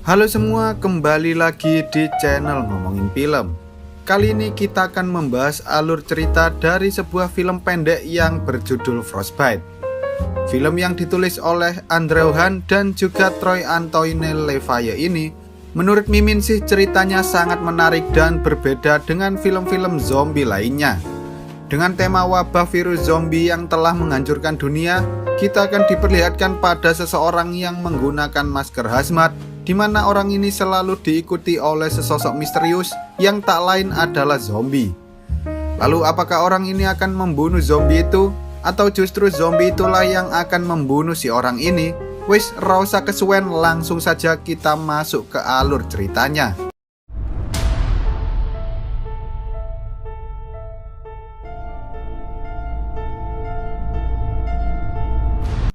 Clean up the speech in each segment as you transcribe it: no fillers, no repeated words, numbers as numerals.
Halo semua, kembali lagi di channel Ngomongin Film. Kali ini kita akan membahas alur cerita dari sebuah film pendek yang berjudul Frostbite. Film yang ditulis oleh Andrew Han dan juga Troy Antoine Levaye ini, menurut Mimin sih ceritanya sangat menarik dan berbeda dengan film-film zombie lainnya. Dengan tema wabah virus zombie yang telah menghancurkan dunia, kita akan diperlihatkan pada seseorang yang menggunakan masker hazmat, di mana orang ini selalu diikuti oleh sesosok misterius yang tak lain adalah zombie. Lalu apakah orang ini akan membunuh zombie itu? Atau justru zombie itulah yang akan membunuh si orang ini? Wis, ra usah kesuwen, langsung saja kita masuk ke alur ceritanya.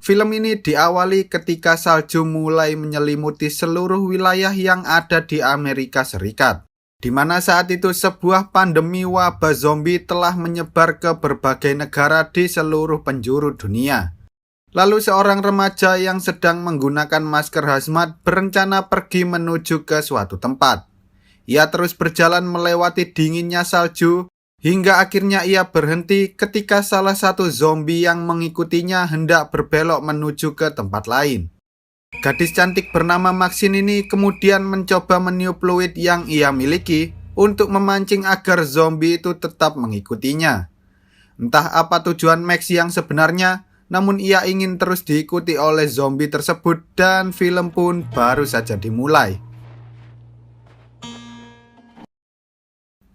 Film ini diawali ketika salju mulai menyelimuti seluruh wilayah yang ada di Amerika Serikat, di mana saat itu sebuah pandemi wabah zombie telah menyebar ke berbagai negara di seluruh penjuru dunia. Lalu seorang remaja yang sedang menggunakan masker hazmat berencana pergi menuju ke suatu tempat. Ia terus berjalan melewati dinginnya salju, hingga akhirnya ia berhenti ketika salah satu zombie yang mengikutinya hendak berbelok menuju ke tempat lain. Gadis cantik bernama Maxine ini kemudian mencoba meniup fluid yang ia miliki untuk memancing agar zombie itu tetap mengikutinya. Entah apa tujuan Max yang sebenarnya, namun ia ingin terus diikuti oleh zombie tersebut dan film pun baru saja dimulai.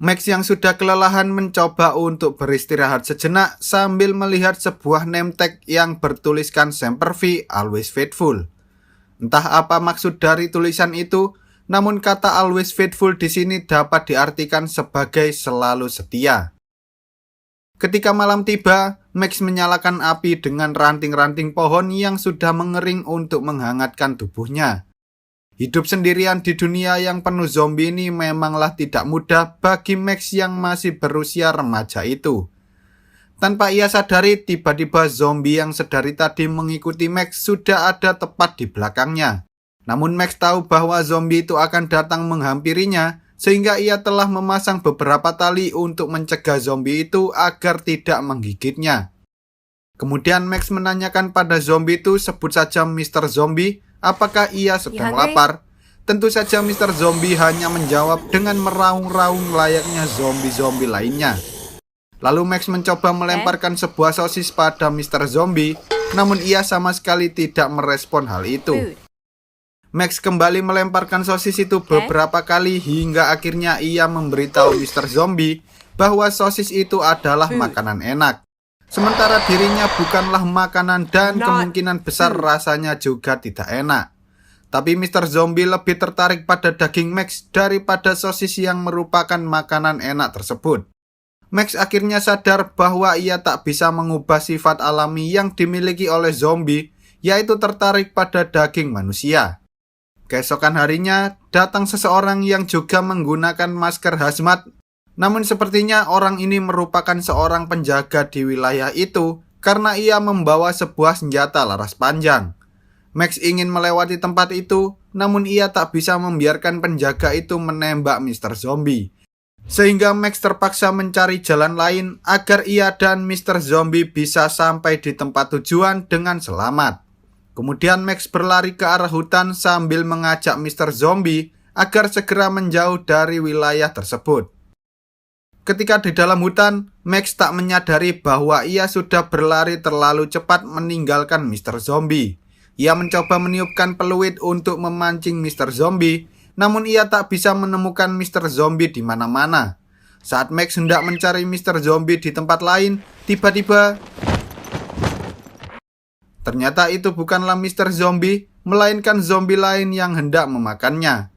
Max yang sudah kelelahan mencoba untuk beristirahat sejenak sambil melihat sebuah name tag yang bertuliskan Semper Fi, Always Faithful. Entah apa maksud dari tulisan itu, namun kata Always Faithful di sini dapat diartikan sebagai selalu setia. Ketika malam tiba, Max menyalakan api dengan ranting-ranting pohon yang sudah mengering untuk menghangatkan tubuhnya. Hidup sendirian di dunia yang penuh zombie ini memanglah tidak mudah bagi Max yang masih berusia remaja itu. Tanpa ia sadari, tiba-tiba zombie yang sedari tadi mengikuti Max sudah ada tepat di belakangnya. Namun Max tahu bahwa zombie itu akan datang menghampirinya, sehingga ia telah memasang beberapa tali untuk mencegah zombie itu agar tidak menggigitnya. Kemudian Max menanyakan pada zombie itu, sebut saja Mr. Zombie, apakah ia sedang lapar? Tentu saja Mr. Zombie hanya menjawab dengan meraung-raung layaknya zombie-zombie lainnya. Lalu Max mencoba melemparkan sebuah sosis pada Mr. Zombie, namun ia sama sekali tidak merespon hal itu. Max kembali melemparkan sosis itu beberapa kali hingga akhirnya ia memberitahu Mr. Zombie bahwa sosis itu adalah makanan enak. Sementara dirinya bukanlah makanan dan kemungkinan besar rasanya juga tidak enak. Tapi Mr. Zombie lebih tertarik pada daging Max daripada sosis yang merupakan makanan enak tersebut. Max akhirnya sadar bahwa ia tak bisa mengubah sifat alami yang dimiliki oleh zombie, yaitu tertarik pada daging manusia. Keesokan harinya, datang seseorang yang juga menggunakan masker hazmat. Namun sepertinya orang ini merupakan seorang penjaga di wilayah itu karena ia membawa sebuah senjata laras panjang. Max ingin melewati tempat itu, namun ia tak bisa membiarkan penjaga itu menembak Mr. Zombie. Sehingga Max terpaksa mencari jalan lain agar ia dan Mr. Zombie bisa sampai di tempat tujuan dengan selamat. Kemudian Max berlari ke arah hutan sambil mengajak Mr. Zombie agar segera menjauh dari wilayah tersebut. Ketika di dalam hutan, Max tak menyadari bahwa ia sudah berlari terlalu cepat meninggalkan Mr. Zombie. Ia mencoba meniupkan peluit untuk memancing Mr. Zombie, namun ia tak bisa menemukan Mr. Zombie di mana-mana. Saat Max hendak mencari Mr. Zombie di tempat lain, tiba-tiba ternyata itu bukanlah Mr. Zombie, melainkan zombie lain yang hendak memakannya.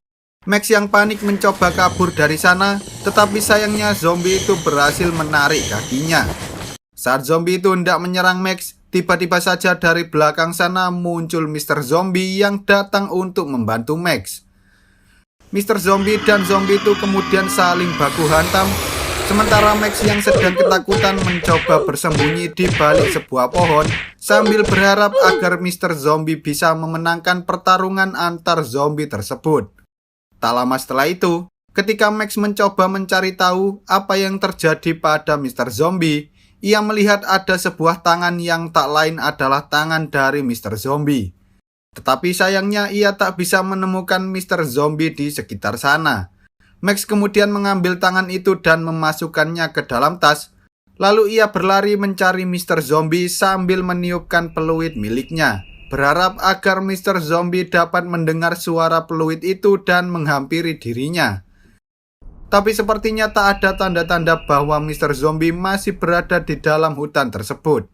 Max yang panik mencoba kabur dari sana, tetapi sayangnya zombie itu berhasil menarik kakinya. Saat zombie itu hendak menyerang Max, tiba-tiba saja dari belakang sana muncul Mr. Zombie yang datang untuk membantu Max. Mr. Zombie dan zombie itu kemudian saling baku hantam, Sementara Max yang sedang ketakutan mencoba bersembunyi di balik sebuah pohon sambil berharap agar Mr. Zombie bisa memenangkan pertarungan antar zombie tersebut. Tak lama setelah itu, ketika Max mencoba mencari tahu apa yang terjadi pada Mr. Zombie, ia melihat ada sebuah tangan yang tak lain adalah tangan dari Mr. Zombie. Tetapi sayangnya ia tak bisa menemukan Mr. Zombie di sekitar sana. Max kemudian mengambil tangan itu dan memasukkannya ke dalam tas. Lalu ia berlari mencari Mr. Zombie sambil meniupkan peluit miliknya, berharap agar Mr. Zombie dapat mendengar suara peluit itu dan menghampiri dirinya. Tapi sepertinya tak ada tanda-tanda bahwa Mr. Zombie masih berada di dalam hutan tersebut.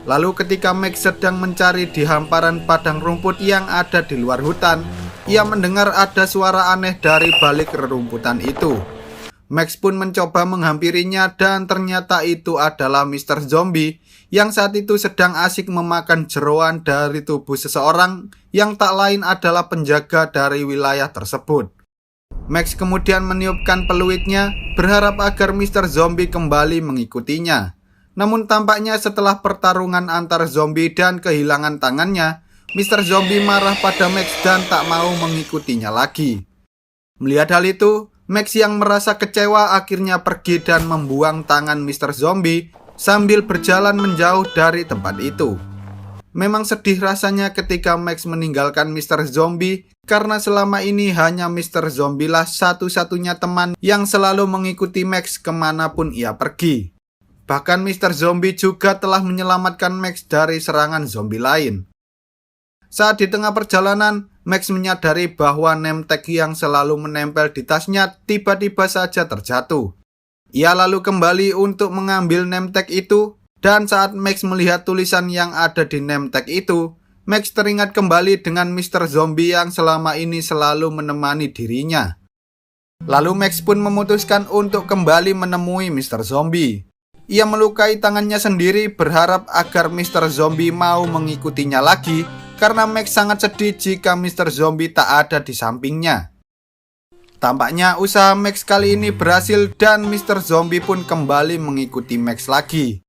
Lalu ketika Max sedang mencari di hamparan padang rumput yang ada di luar hutan, ia mendengar ada suara aneh dari balik rerumputan itu. Max pun mencoba menghampirinya dan ternyata itu adalah Mr. Zombie yang saat itu sedang asik memakan jeroan dari tubuh seseorang yang tak lain adalah penjaga dari wilayah tersebut. Max kemudian meniupkan peluitnya berharap agar Mr. Zombie kembali mengikutinya. Namun tampaknya setelah pertarungan antar zombie dan kehilangan tangannya, Mr. Zombie marah pada Max dan tak mau mengikutinya lagi. Melihat hal itu, Max yang merasa kecewa akhirnya pergi dan membuang tangan Mr. Zombie sambil berjalan menjauh dari tempat itu. Memang sedih rasanya ketika Max meninggalkan Mr. Zombie karena selama ini hanya Mr. Zombie lah satu-satunya teman yang selalu mengikuti Max kemanapun ia pergi. Bahkan Mr. Zombie juga telah menyelamatkan Max dari serangan zombie lain. Saat di tengah perjalanan, Max menyadari bahwa name tag yang selalu menempel di tasnya tiba-tiba saja terjatuh. Ia lalu kembali untuk mengambil name tag itu, dan saat Max melihat tulisan yang ada di name tag itu, Max teringat kembali dengan Mr. Zombie yang selama ini selalu menemani dirinya. Lalu Max pun memutuskan untuk kembali menemui Mr. Zombie. Ia melukai tangannya sendiri berharap agar Mr. Zombie mau mengikutinya lagi karena Max sangat sedih jika Mr. Zombie tak ada di sampingnya. Tampaknya usaha Max kali ini berhasil dan Mr. Zombie pun kembali mengikuti Max lagi.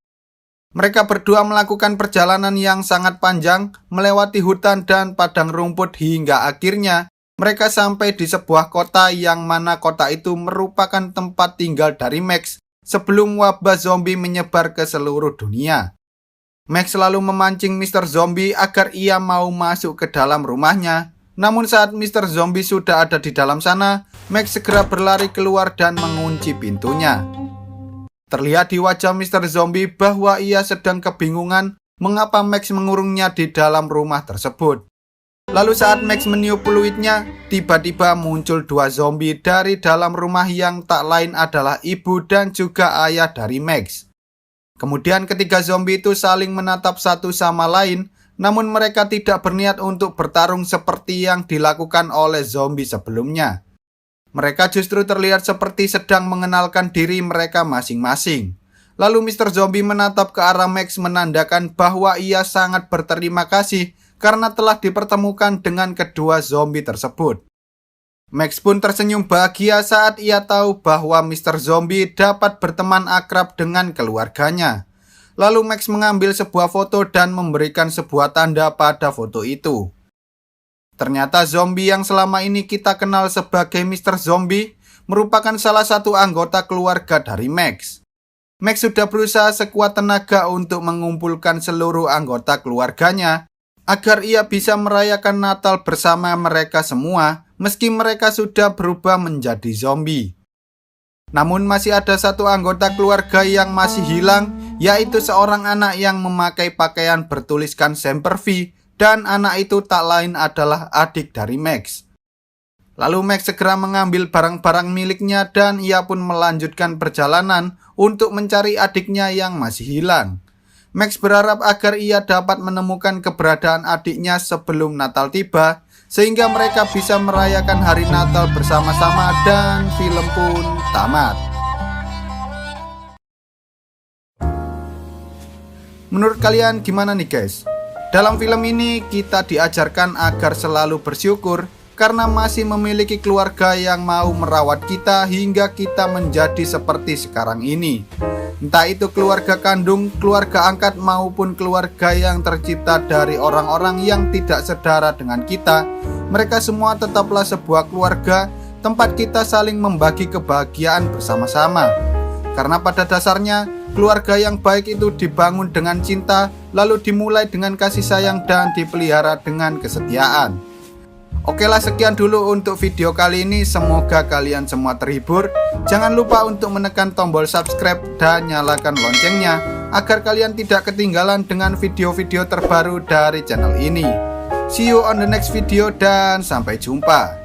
Mereka berdua melakukan perjalanan yang sangat panjang melewati hutan dan padang rumput hingga akhirnya mereka sampai di sebuah kota yang mana kota itu merupakan tempat tinggal dari Max sebelum wabah zombie menyebar ke seluruh dunia. Max selalu memancing Mr. Zombie agar ia mau masuk ke dalam rumahnya. Namun saat Mr. Zombie sudah ada di dalam sana, Max segera berlari keluar dan mengunci pintunya. Terlihat di wajah Mr. Zombie bahwa ia sedang kebingungan mengapa Max mengurungnya di dalam rumah tersebut. Lalu saat Max meniup peluitnya, tiba-tiba muncul dua zombie dari dalam rumah yang tak lain adalah ibu dan juga ayah dari Max. Kemudian ketiga zombie itu saling menatap satu sama lain, namun mereka tidak berniat untuk bertarung seperti yang dilakukan oleh zombie sebelumnya. Mereka justru terlihat seperti sedang mengenalkan diri mereka masing-masing. Lalu Mr. Zombie menatap ke arah Max menandakan bahwa ia sangat berterima kasih karena telah dipertemukan dengan kedua zombie tersebut. Max pun tersenyum bahagia saat ia tahu bahwa Mr. Zombie dapat berteman akrab dengan keluarganya. Lalu Max mengambil sebuah foto dan memberikan sebuah tanda pada foto itu. Ternyata zombie yang selama ini kita kenal sebagai Mr. Zombie merupakan salah satu anggota keluarga dari Max. Max sudah berusaha sekuat tenaga untuk mengumpulkan seluruh anggota keluarganya agar ia bisa merayakan Natal bersama mereka semua meski mereka sudah berubah menjadi zombie. Namun masih ada satu anggota keluarga yang masih hilang, yaitu seorang anak yang memakai pakaian bertuliskan Semper Fi, dan anak itu tak lain adalah adik dari Max. Lalu Max segera mengambil barang-barang miliknya dan ia pun melanjutkan perjalanan untuk mencari adiknya yang masih hilang. Max berharap agar ia dapat menemukan keberadaan adiknya sebelum Natal tiba, sehingga mereka bisa merayakan hari Natal bersama-sama dan film pun tamat. Menurut kalian gimana nih guys? Dalam film ini kita diajarkan agar selalu bersyukur karena masih memiliki keluarga yang mau merawat kita hingga kita menjadi seperti sekarang ini. Entah itu keluarga kandung, keluarga angkat, maupun keluarga yang tercipta dari orang-orang yang tidak sedara dengan kita. Mereka semua tetaplah sebuah keluarga, tempat kita saling membagi kebahagiaan bersama-sama. Karena pada dasarnya, keluarga yang baik itu dibangun dengan cinta, lalu dimulai dengan kasih sayang dan dipelihara dengan kesetiaan. Oke lah, sekian dulu untuk video kali ini. Semoga kalian semua terhibur. Jangan lupa untuk menekan tombol subscribe dan nyalakan loncengnya agar kalian tidak ketinggalan dengan video-video terbaru dari channel ini. See you on the next video dan sampai jumpa.